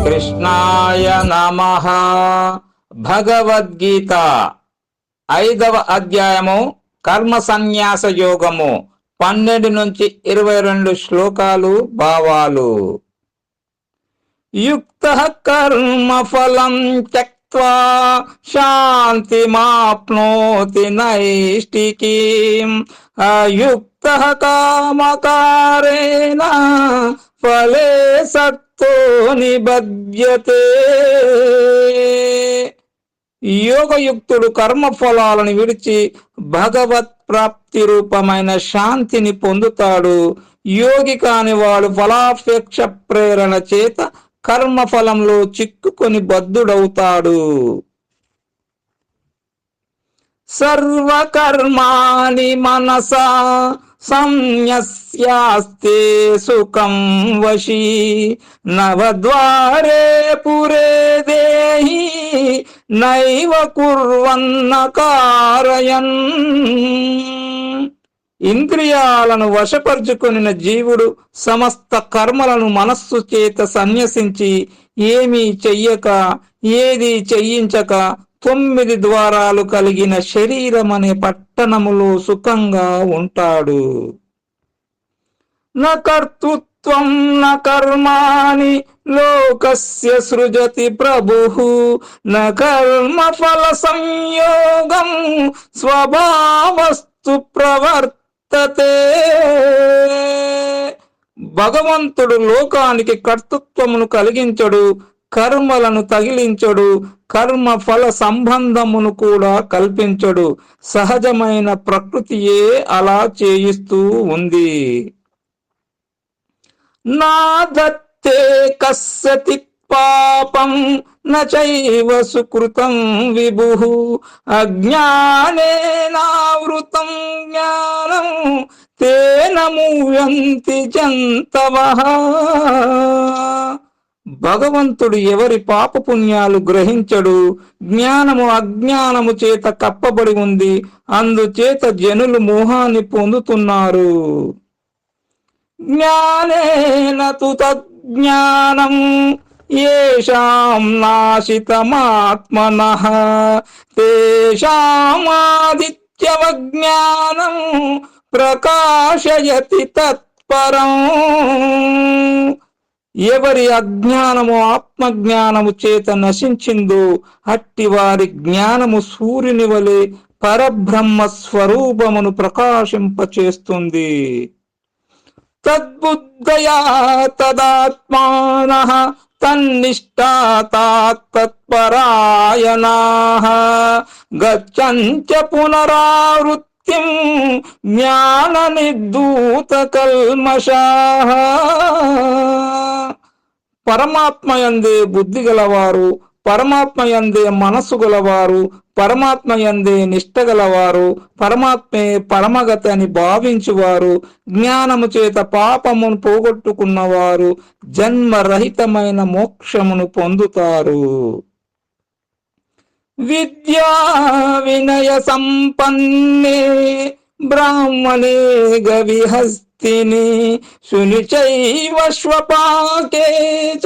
కృష్ణాయ నమః. భగవద్గీత 5వ అధ్యాయము కర్మ సన్యాస యోగము 12 నుంచి 22 శ్లోకాలు భావాలు. యుక్తః కర్మ ఫలం త్యక్త్వా శాంతిమాప్నోతి నైష్టికీం అయుక్తః కామకారేణ ఫలే సక్తో నిబధ్యతే. యోగయుక్తుడు కర్మ ఫలాలను విడిచి భగవత్ ప్రాప్తి రూపమైన శాంతిని పొందుతాడు. యోగి కాని వాడు ఫలాపేక్ష ప్రేరణ చేత కర్మ ఫలంలో చిక్కుకొని బద్ధుడవుతాడు. సర్వకర్మాణి మనసా సంన్యస్యాస్తే సుఖం వశీ నవద్వారే పురే దేహి నైవ కుర్వన్న కారయన్. ఇంద్రియాలను వశపరుచుకొనిన జీవుడు సమస్త కర్మలను మనస్సు చేత సన్యసించి ఏమీ చెయ్యక ఏది చెయ్యించక 9 ద్వారాలు కలిగిన శరీరం అనే పట్టణములో సుఖంగా ఉంటాడు. న కర్తృత్వం న కర్మాణి లోకస్య సృజతి ప్రభుః న కర్మ ఫల సంయోగం స్వభావస్తు ప్రవర్తతే. భగవంతుడు లోకానికి కర్తృత్వమును కలిగించడు, కర్మలను తగిలించడు, కర్మ ఫల సంబంధమును కూడా కల్పించడు. సహజమైన ప్రకృతియే అలా చేయిస్తూ ఉంది. నా దత్తే కస్యతి పాపం నచైవ సుకృతం విభుః అజ్ఞానేనావృతం జ్ఞానం తేన మూయంతి జంతవః. భగవంతుడు ఎవరి పాపపుణ్యాలు గ్రహించడు. జ్ఞానము అజ్ఞానము చేత కప్పబడి ఉంది, అందుచేత జనులు మోహాన్ని పొందుతున్నారు. జ్ఞానేన తు తజ్ఞానం యేషాం నాశితమాత్మనః తేషామాదిత్యవజ్ఞానం ప్రకాశయతి తత్పరం. ఎవరి అజ్ఞానము ఆత్మజ్ఞానము చేత నశించిందో అట్టి వారి జ్ఞానము సూర్యుని వలె పరబ్రహ్మ స్వరూపమును ప్రకాశింపచేస్తుంది. తద్బుద్ధయా తదాత్మానః తన్నిష్టా తత్పరాయణాః గచ్చంచ పునరావృత్తిం జ్ఞాన నిర్ధూత కల్మషాః. పరమాత్మయందే బుద్ధి గలవారు, పరమాత్మయందే మనస్సు గలవారు, పరమాత్మయందే నిష్ట గలవారు, పరమాత్మే పరమగతి అని భావించువారు, జ్ఞానము చేత పాపమును పోగొట్టుకున్నవారు జన్మరహితమైన మోక్షమును పొందుతారు. విద్యా వినయ సంపన్నే బ్రాహ్మణే గవిహస్తిని శునిచైవ శ్వపాకే చ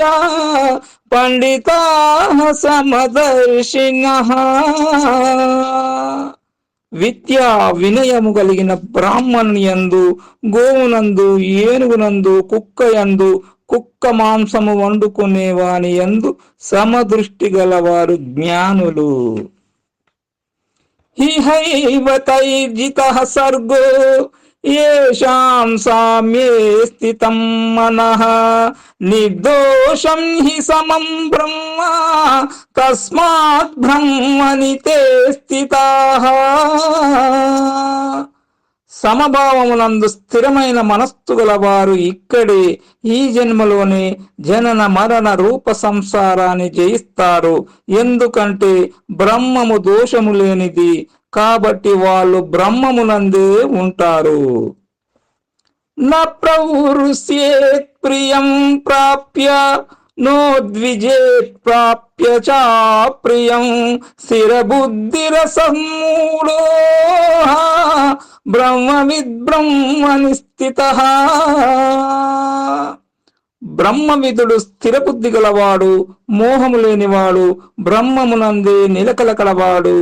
పండితాః సమదర్శినః. విద్యా వినయము కలిగిన బ్రాహ్మణుని యందు, గోవునందు, ఏనుగునందు, కుక్కయందు, కుక్క మాంసము వండుకునే వాని యందు సమదృష్టి గలవారు జ్ఞానులు. హిహైవ తైర్జితః సర్గో యేషాం సామ్యే స్థితం మనః నిర్దోషం హి సమం బ్రహ్మ తస్మాత్ బ్రహ్మణి తే స్థితాః. సమభావమునందు స్థిరమైన మనస్సు గలవారు ఇక్కడే ఈ జన్మలోనే జనన మరణ రూప సంసారాన్ని జయిస్తారు. ఎందుకంటే బ్రహ్మము దోషము లేనిది కాబట్టి వాళ్ళు బ్రహ్మమునందే ఉంటారు. న ప్రవృష్యేత్ ప్రియం ప్రాప్య నోద్విజేత్ ప్రాప్య చా ప్రియం స్థిరబుద్ధిరసమూఢో బ్రహ్మవిద్ బ్రహ్మని స్థితః. బ్రహ్మవిదుడు స్థిరబుద్ధి గలవాడు, మోహము లేనివాడు, బ్రహ్మమునందే నిలకల కలవాడు.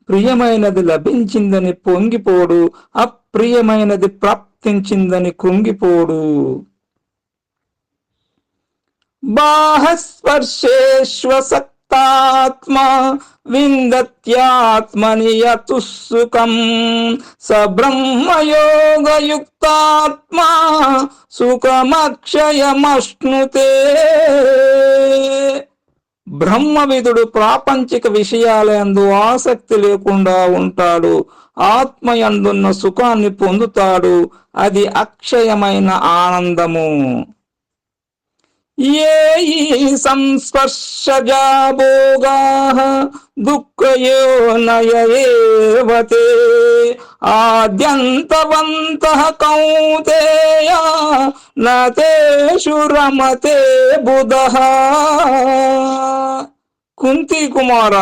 ప్రియమైనది లభించిందని పొంగిపోడు, అప్రియమైనది ప్రాప్తించిందని కృంగిపోడు. బాహస్పర్శేష్వసక్తాత్మా విందత్యాత్మని యతుఃసుఖం స బ్రహ్మయోగయుక్తాత్మా సుఖమక్షయమశ్నుతే. బ్రహ్మవిదుడు ప్రాపంచిక విషయాలందు ఆసక్తి లేకుండా ఉంటాడు, ఆత్మయందున్న సుఖాన్ని పొందుతాడు, అది అక్షయమైన ఆనందము. ఏ సంస్పర్శజా భోగాః దుఃఖయోనయ ఏవ తే ఆద్యంతవంతః కౌంతేయ న తేషు రమతే బుధః. కుంతి కుమార,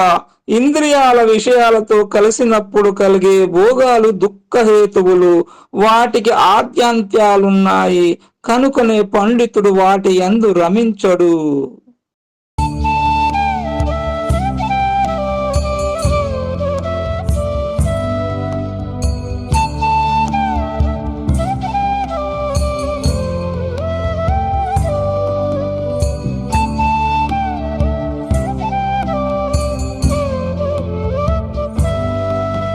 ఇంద్రియాల విషయాలతో కలిసినప్పుడు కలిగే భోగాలు దుఃఖహేతువులు, వాటికి ఆద్యంత్యాలున్నాయి, కనుకనే పండితుడు వాటి యందు రమించడు.